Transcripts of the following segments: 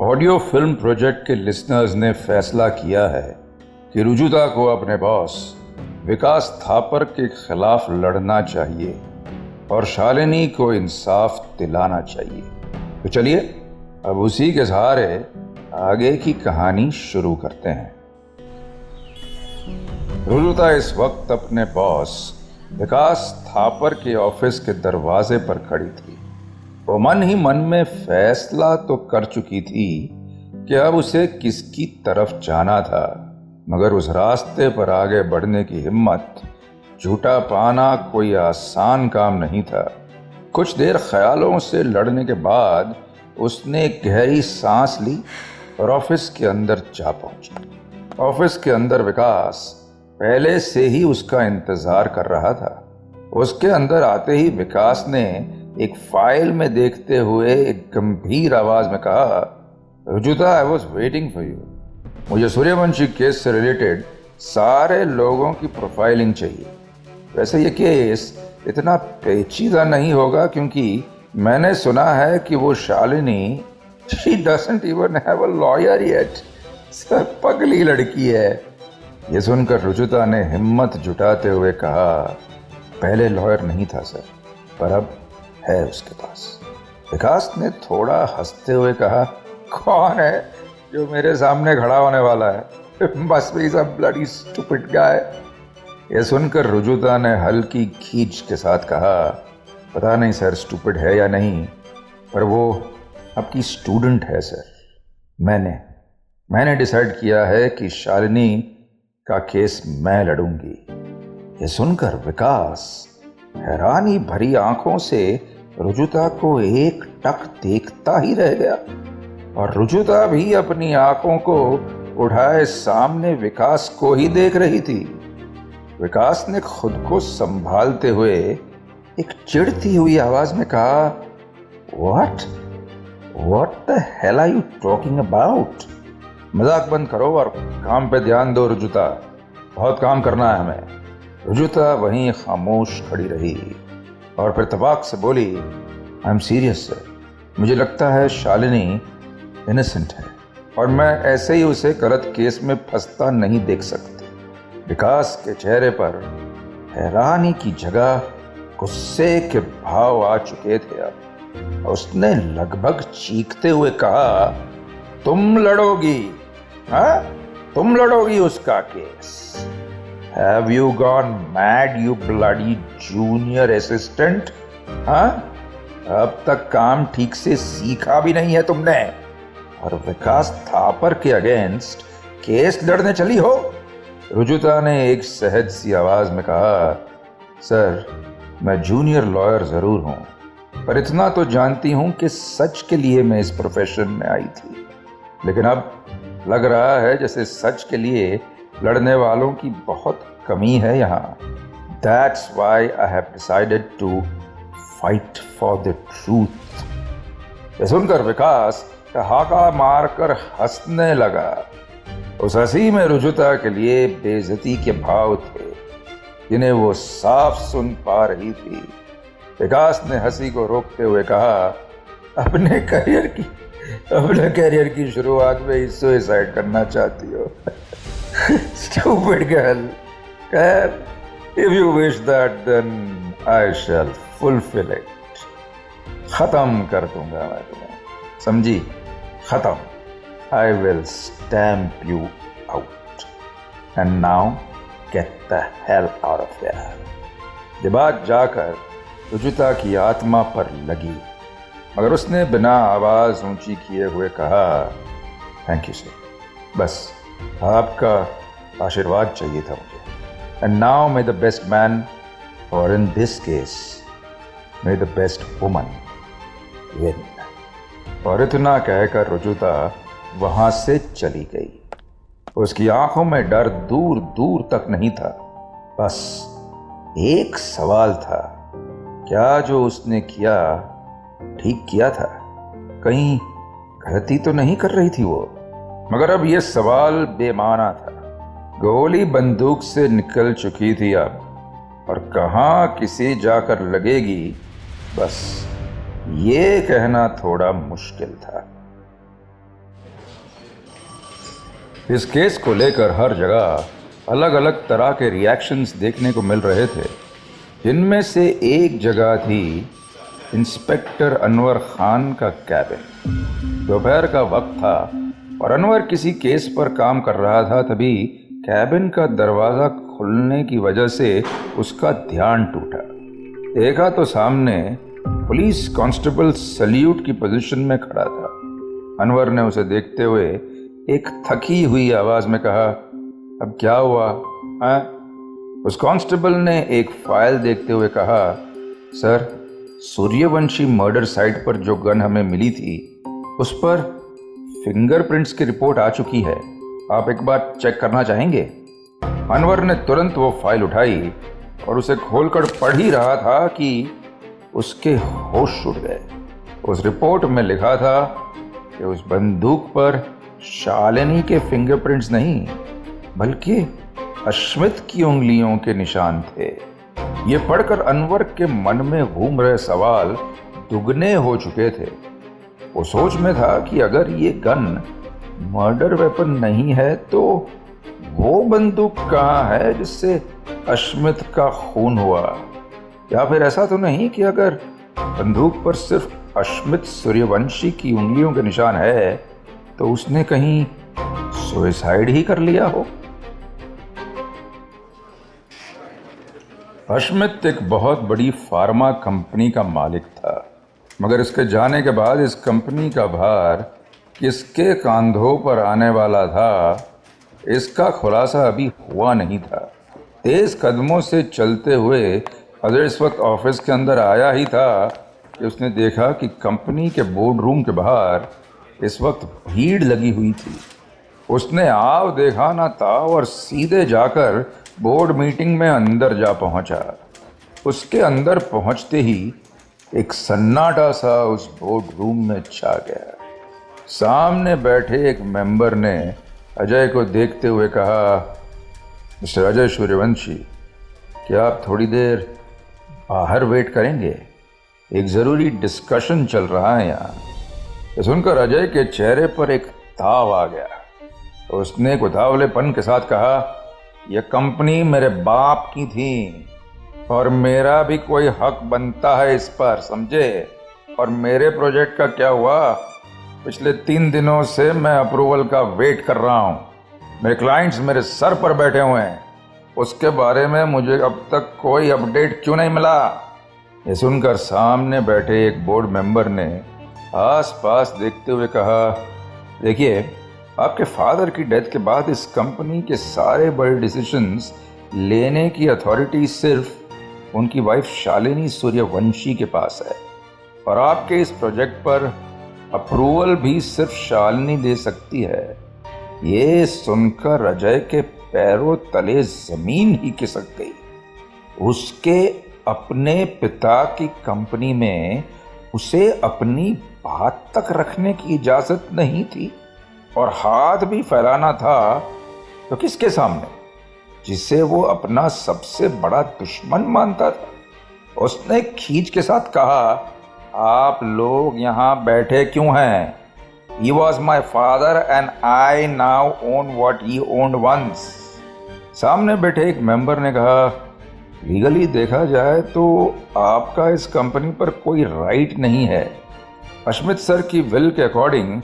Audio film project के listeners ने फैसला किया है कि रुजुता को अपने बॉस विकास थापर के खिलाफ लड़ना चाहिए और शालिनी को इंसाफ दिलाना चाहिए। तो चलिए अब उसी के सहारे आगे की कहानी शुरू करते हैं। रुजुता इस वक्त अपने बॉस विकास थापर के ऑफिस के दरवाजे पर खड़ी थी। वो मन ही मन में फैसला तो कर चुकी थी कि अब उसे किसकी तरफ जाना था, मगर उस रास्ते पर आगे बढ़ने की हिम्मत झूठा पाना कोई आसान काम नहीं था। कुछ देर ख्यालों से लड़ने के बाद उसने एक गहरी सांस ली और ऑफिस के अंदर जा पहुंची। ऑफिस के अंदर विकास पहले से ही उसका इंतजार कर रहा था। उसके अंदर आते ही विकास ने एक फाइल में देखते हुए एक गंभीर आवाज में कहा, Rujuta, I was waiting for you. मुझे सूर्यवंशी केस से रिलेटेड सारे लोगों की प्रोफाइलिंग चाहिए। वैसे ये केस इतना पेचीदा नहीं होगा क्योंकि मैंने सुना है कि वो Shalini she doesn't even have a lawyer yet. Sir, पगली लड़की है। ये सुनकर रुजुता ने हिम्मत जुटाते हुए कहा, पहले लॉयर नहीं था सर, पर अब है उसके पास। विकास ने थोड़ा हंसते हुए कहा, कौन है जो मेरे सामने खड़ा होने वाला है? बस भी सब ब्लडी स्टूपिड गाय। यह सुनकर रुजुता ने हल्की खींच के साथ कहा, पता नहीं सर स्टूपिड है या नहीं, पर वो आपकी स्टूडेंट है सर। मैंने डिसाइड किया है कि शालिनी का केस मैं लड़ूंगी। यह सुनकर विकास हैरानी भरी आंखों से रुजुता को एक टक देखता ही रह गया और रुजुता भी अपनी आंखों को उठाए सामने विकास को ही देख रही थी। विकास ने खुद को संभालते हुए एक चिढ़ती हुई आवाज में कहा, What the hell are you talking about? मजाक बंद करो और काम पे ध्यान दो रुजुता, बहुत काम करना है हमें। रुजुता वहीं खामोश खड़ी रही और फिर तबाक से बोली, आई एम सीरियस सर, मुझे लगता है शालिनी इनोसेंट है और मैं ऐसे ही उसे गलत केस में फंसता नहीं देख सकती। विकास के चेहरे पर हैरानी की जगह गुस्से के भाव आ चुके थे। अब उसने लगभग चीखते हुए कहा, तुम लड़ोगी? हाँ, तुम लड़ोगी उसका case? Have you gone mad, you bloody junior assistant? हाँ, अब तक काम ठीक से सीखा भी नहीं है तुमने और विकास थापर के अगेंस्ट केस लड़ने चली हो? रुजुता ने एक सहज सी आवाज में कहा, सर, मैं जूनियर लॉयर जरूर हूं, पर इतना तो जानती हूं कि सच के लिए मैं इस प्रोफेशन में आई थी। लेकिन अब लग रहा है जैसे सच के लिए लड़ने वालों की बहुत कमी है यहाँ। That's why I have decided to fight for the truth. ये सुनकर विकास ठहाका मारकर हंसने लगा। उस हंसी में रुजुता के लिए बेइज्जती के भाव थे जिन्हें वो साफ सुन पा रही थी। विकास ने हंसी को रोकते हुए कहा, अपने करियर की शुरुआत में ही सुसाइड करना चाहती हो? Stupid girl. If you wish that, then I shall fulfill it. खत्म कर दूंगा मैं तुम्हें, समझी? खत्म। I will stamp you out. And now get the hell out of here. ये बात जाकर रुजुता की आत्मा पर लगी, मगर उसने बिना आवाज ऊंची किए हुए कहा, थैंक यू सर, बस आपका आशीर्वाद चाहिए था मुझे। And now may the best man, or in this case, may the best woman win. और इतना कहकर रुजुता वहां से चली गई। उसकी आंखों में डर दूर दूर तक नहीं था, बस एक सवाल था, क्या जो उसने किया ठीक किया था? कहीं गलती तो नहीं कर रही थी वो? मगर अब यह सवाल बेमाना था। गोली बंदूक से निकल चुकी थी अब, और कहाँ किसी जाकर लगेगी, बस ये कहना थोड़ा मुश्किल था। इस केस को लेकर हर जगह अलग अलग तरह के रिएक्शंस देखने को मिल रहे थे, जिनमें से एक जगह थी इंस्पेक्टर अनवर खान का कैबिन। दोपहर का वक्त था और अनवर किसी केस पर काम कर रहा था। तभी कैबिन का दरवाज़ा खुलने की वजह से उसका ध्यान टूटा। देखा तो सामने पुलिस कांस्टेबल सल्यूट की पोजीशन में खड़ा था। अनवर ने उसे देखते हुए एक थकी हुई आवाज में कहा, अब क्या हुआ है? उस कांस्टेबल ने एक फाइल देखते हुए कहा, सर, सूर्यवंशी मर्डर साइट पर जो गन हमें मिली थी उस पर फिंगरप्रिंट्स की रिपोर्ट आ चुकी है। आप एक बार चेक करना चाहेंगे? अनवर ने तुरंत वो फाइल उठाई और उसे खोलकर पढ़ ही रहा था कि उसके होश उड़ गए। उस रिपोर्ट में लिखा था कि उस बंदूक पर शालिनी के फिंगरप्रिंट्स नहीं बल्कि अश्मित की उंगलियों के निशान थे। ये पढ़कर अनवर के मन में घूम रहे सवाल दुगने हो चुके थे। वो सोच में था कि अगर ये गन मर्डर वेपन नहीं है तो वो बंदूक कहाँ है जिससे अश्मित का खून हुआ? या फिर ऐसा तो नहीं कि अगर बंदूक पर सिर्फ अश्मित सूर्यवंशी की उंगलियों के निशान है तो उसने कहीं सुसाइड ही कर लिया हो? अश्मित एक बहुत बड़ी फार्मा कंपनी का मालिक था, मगर इसके जाने के बाद इस कंपनी का भार किसके कंधों पर आने वाला था, इसका खुलासा अभी हुआ नहीं था। तेज कदमों से चलते हुए अजय इस वक्त ऑफिस के अंदर आया ही था कि उसने देखा कि कंपनी के बोर्ड रूम के बाहर इस वक्त भीड़ लगी हुई थी। उसने आव देखा ना था और सीधे जाकर बोर्ड मीटिंग में अंदर जा पहुंचा। उसके अंदर पहुंचते ही एक सन्नाटा सा उस बोर्ड रूम में छा गया। सामने बैठे एक मेंबर ने अजय को देखते हुए कहा, मिस्टर अजय सूर्यवंशी, क्या आप थोड़ी देर बाहर वेट करेंगे? एक ज़रूरी डिस्कशन चल रहा है यहाँ। ये सुनकर अजय के चेहरे पर एक ताव आ गया। तो उसने एक उतावलेपन के साथ कहा, यह कंपनी मेरे बाप की थी और मेरा भी कोई हक बनता है इस पर, समझे? और मेरे प्रोजेक्ट का क्या हुआ? पिछले 3 दिनों से मैं अप्रूवल का वेट कर रहा हूँ। मेरे क्लाइंट्स मेरे सर पर बैठे हुए हैं, उसके बारे में मुझे अब तक कोई अपडेट क्यों नहीं मिला? ये सुनकर सामने बैठे एक बोर्ड मेंबर ने आसपास देखते हुए कहा, देखिए, आपके फादर की डेथ के बाद इस कंपनी के सारे बड़े डिसीजंस लेने की अथॉरिटी सिर्फ उनकी वाइफ शालिनी सूर्यवंशी के पास है और आपके इस प्रोजेक्ट पर अप्रूवल भी सिर्फ शालिनी दे सकती है। ये सुनकर अजय के पैरों तले जमीन ही खिसक गई। उसके अपने पिता की कंपनी में उसे अपनी बात तक रखने की इजाजत नहीं थी और हाथ भी फैलाना था तो किसके सामने? जिसे वो अपना सबसे बड़ा दुश्मन मानता था। उसने खींच के साथ कहा, आप लोग यहाँ बैठे क्यों हैं? He was my father and I now own what he owned once. सामने बैठे एक मेंबर ने कहा, लीगली देखा जाए तो आपका इस कंपनी पर कोई राइट नहीं है। अश्मित सर की विल के अकॉर्डिंग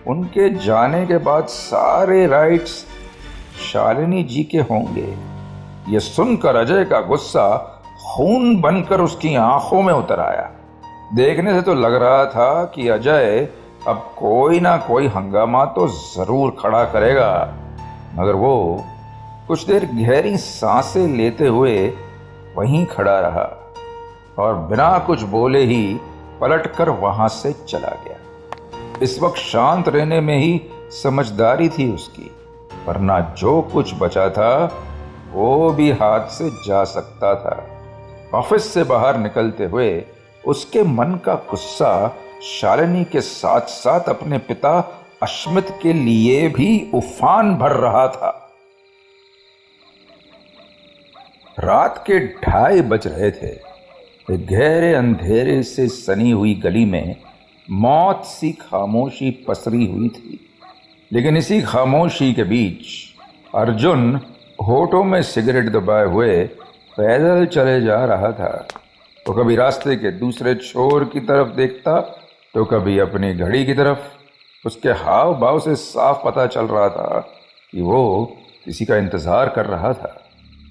उनके जाने के बाद सारे राइट्स शालिनी जी के होंगे। ये सुनकर अजय का गुस्सा खून बनकर उसकी आंखों में उतर आया। देखने से तो लग रहा था कि अजय अब कोई ना कोई हंगामा तो जरूर खड़ा करेगा, मगर वो कुछ देर गहरी सांसें लेते हुए वहीं खड़ा रहा और बिना कुछ बोले ही पलटकर वहां से चला गया। इस वक्त शांत रहने में ही समझदारी थी उसकी, वरना जो कुछ बचा था वो भी हाथ से जा सकता था। ऑफिस से बाहर निकलते हुए उसके मन का गुस्सा शालिनी के साथ साथ अपने पिता अश्मित के लिए भी उफान भर रहा था। रात के 2:30 बज रहे थे। एक गहरे अंधेरे से सनी हुई गली में मौत सी खामोशी पसरी हुई थी। लेकिन इसी खामोशी के बीच अर्जुन होठों में सिगरेट दबाए हुए पैदल चले जा रहा था। तो कभी रास्ते के दूसरे छोर की तरफ देखता तो कभी अपनी घड़ी की तरफ। उसके हाव भाव से साफ पता चल रहा था कि वो किसी का इंतजार कर रहा था।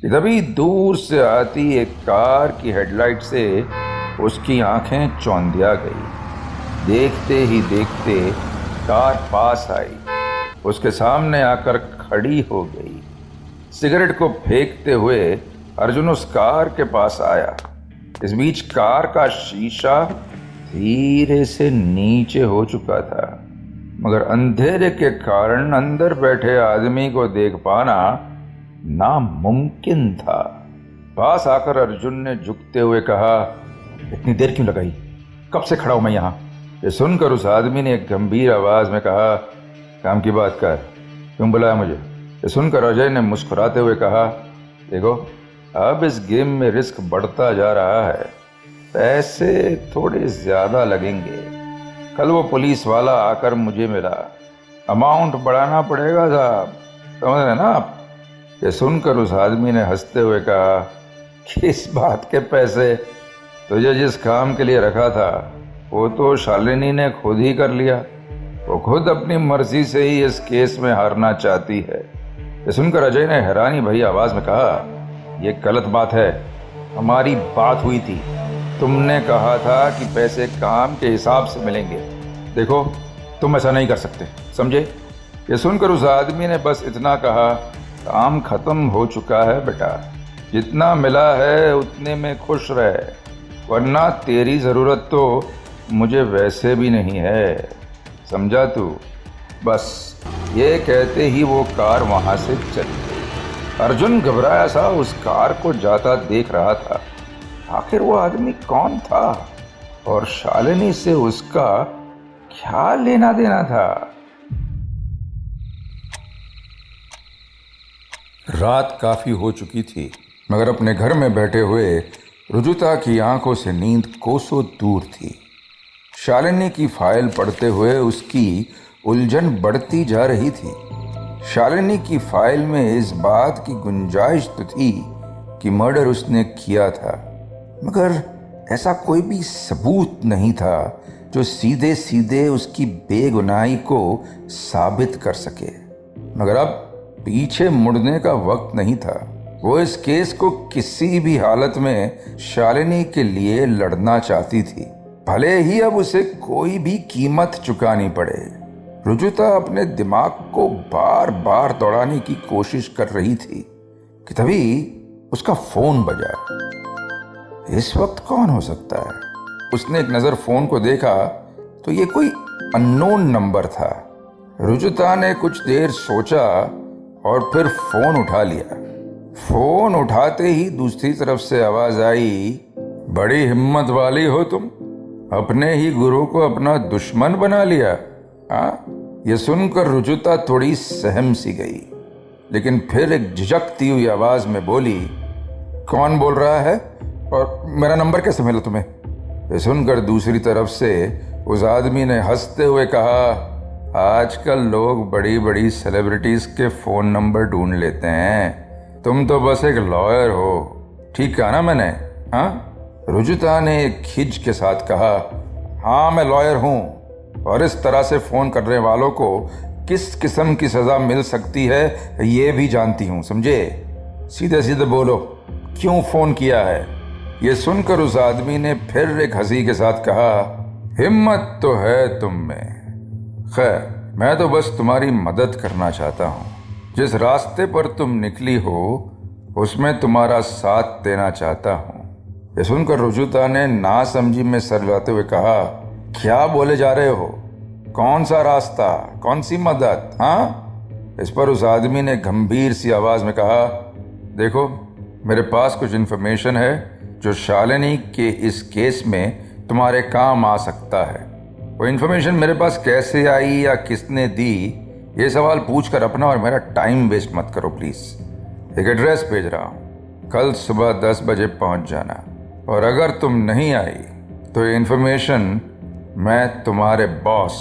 कि तभी दूर से आती एक कार की हेडलाइट से उसकी आंखें चौंधिया गई। देखते ही देखते कार पास आई, उसके सामने आकर खड़ी हो गई। सिगरेट को फेंकते हुए अर्जुन उस कार के पास आया। इस बीच कार का शीशा धीरे से नीचे हो चुका था, मगर अंधेरे के कारण अंदर बैठे आदमी को देख पाना नामुमकिन था। पास आकर अर्जुन ने झुकते हुए कहा, इतनी देर क्यों लगाई? कब से खड़ा हूं मैं यहाँ? ये सुनकर उस आदमी ने एक गंभीर आवाज में कहा, काम की बात कर, क्यों बुलाया मुझे? ये सुनकर अजय ने मुस्कुराते हुए कहा, देखो अब इस गेम में रिस्क बढ़ता जा रहा है, पैसे थोड़े ज्यादा लगेंगे। कल वो पुलिस वाला आकर मुझे मिला, अमाउंट बढ़ाना पड़ेगा साहब, समझ रहे ना आप? ये सुनकर उस आदमी ने हंसते हुए कहा, किस बात के पैसे? तुझे जिस काम के लिए रखा था वो तो शालिनी ने खुद ही कर लिया। वो खुद अपनी मर्जी से ही इस केस में हारना चाहती है। ये सुनकर अजय ने हैरानी भरी आवाज में कहा, ये गलत बात है, हमारी बात हुई थी, तुमने कहा था कि पैसे काम के हिसाब से मिलेंगे। देखो तुम ऐसा नहीं कर सकते, समझे? ये सुनकर उस आदमी ने बस इतना कहा, काम खत्म हो चुका है बेटा, जितना मिला है उतने में खुश रहे, वरना तेरी ज़रूरत तो मुझे वैसे भी नहीं है, समझा तू? बस ये कहते ही वो कार वहाँ से चली गई। अर्जुन घबराया सा उस कार को जाता देख रहा था। आखिर वो आदमी कौन था और शालिनी से उसका क्या लेना देना था? रात काफी हो चुकी थी, मगर अपने घर में बैठे हुए रुजुता की आंखों से नींद कोसों दूर थी। शालिनी की फाइल पढ़ते हुए उसकी उलझन बढ़ती जा रही थी। शालिनी की फाइल में इस बात की गुंजाइश तो थी कि मर्डर उसने किया था, मगर ऐसा कोई भी सबूत नहीं था जो सीधे सीधे उसकी बेगुनाही को साबित कर सके। मगर अब पीछे मुड़ने का वक्त नहीं था। वो इस केस को किसी भी हालत में शालिनी के लिए लड़ना चाहती थी, भले ही अब उसे कोई भी कीमत चुकानी पड़े। रुजुता अपने दिमाग को बार बार दौड़ाने की कोशिश कर रही थी कि तभी उसका फोन बजा। इस वक्त कौन हो सकता है? उसने एक नज़र फोन को देखा तो ये कोई अननोन नंबर था। रुजुता ने कुछ देर सोचा और फिर फोन उठा लिया। फोन उठाते ही दूसरी तरफ से आवाज आई, बड़ी हिम्मत वाली हो तुम, अपने ही गुरु को अपना दुश्मन बना लिया। हाँ? ये सुनकर रुजुता थोड़ी सहम सी गई, लेकिन फिर एक झिझकती हुई आवाज में बोली, कौन बोल रहा है और मेरा नंबर कैसे मिला तुम्हें? ये सुनकर दूसरी तरफ से उस आदमी ने हंसते हुए कहा, आजकल लोग बड़ी बड़ी सेलिब्रिटीज के फोन नंबर ढूंढ लेते हैं, तुम तो बस एक लॉयर हो, ठीक कहा ना मैंने? हाँ? रुजुता ने एक खिज के साथ कहा, हाँ मैं लॉयर हूँ, और इस तरह से फोन करने वालों को किस किस्म की सजा मिल सकती है ये भी जानती हूँ, समझे? सीधे सीधे बोलो, क्यों फोन किया है? ये सुनकर उस आदमी ने फिर एक हंसी के साथ कहा, हिम्मत तो है तुम में, खैर मैं तो बस तुम्हारी मदद करना चाहता हूँ। जिस रास्ते पर तुम निकली हो उसमें तुम्हारा साथ देना चाहता हूँ। ये सुनकर रुजुता ने नासमझी में सर हिलाते हुए कहा, क्या बोले जा रहे हो? कौन सा रास्ता, कौन सी मदद? हाँ? इस पर उस आदमी ने गंभीर सी आवाज में कहा, देखो मेरे पास कुछ इन्फॉर्मेशन है जो शालिनी के इस केस में तुम्हारे काम आ सकता है। वो इन्फॉर्मेशन मेरे पास कैसे आई या किसने दी, ये सवाल पूछकर अपना और मेरा टाइम वेस्ट मत करो प्लीज। एक एड्रेस भेज रहा हूँ, कल सुबह 10 बजे पहुँच जाना, और अगर तुम नहीं आई तो ये इन्फॉर्मेशन मैं तुम्हारे बॉस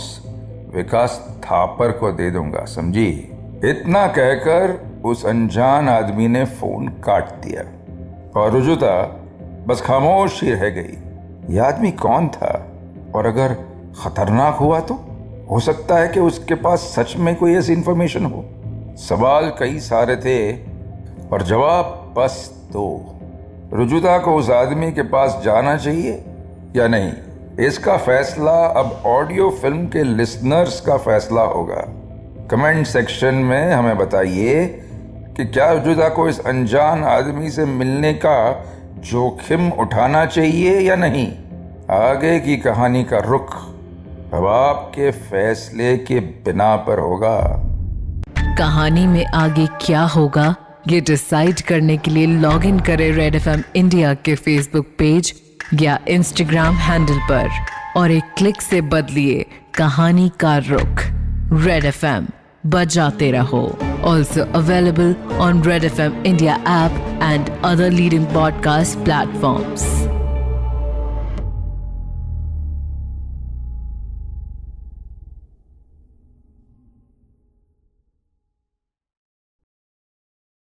विकास थापर को दे दूंगा, समझी? इतना कहकर उस अनजान आदमी ने फोन काट दिया और रुजुता बस खामोश ही रह गई। यह आदमी कौन था और अगर खतरनाक हुआ तो? हो सकता है कि उसके पास सच में कोई ऐसी इंफॉर्मेशन हो। सवाल कई सारे थे और जवाब बस दो। रुजुता को उस आदमी के पास जाना चाहिए या नहीं, इसका फैसला अब ऑडियो फिल्म के लिसनर्स का फैसला होगा। कमेंट सेक्शन में हमें बताइए कि क्या रुजुता को इस अनजान आदमी से मिलने का जोखिम उठाना चाहिए या नहीं। आगे की कहानी का रुख अब आपके फैसले के बिना पर होगा। कहानी में आगे क्या होगा ये डिसाइड करने के लिए लॉग इन करें रेड एफएम इंडिया के फेसबुक पेज या इंस्टाग्राम हैंडल पर और एक क्लिक से बदलिए कहानी का रुख। रेड एफएम बजाते रहो। Also available on Red FM India app and other leading podcast platforms.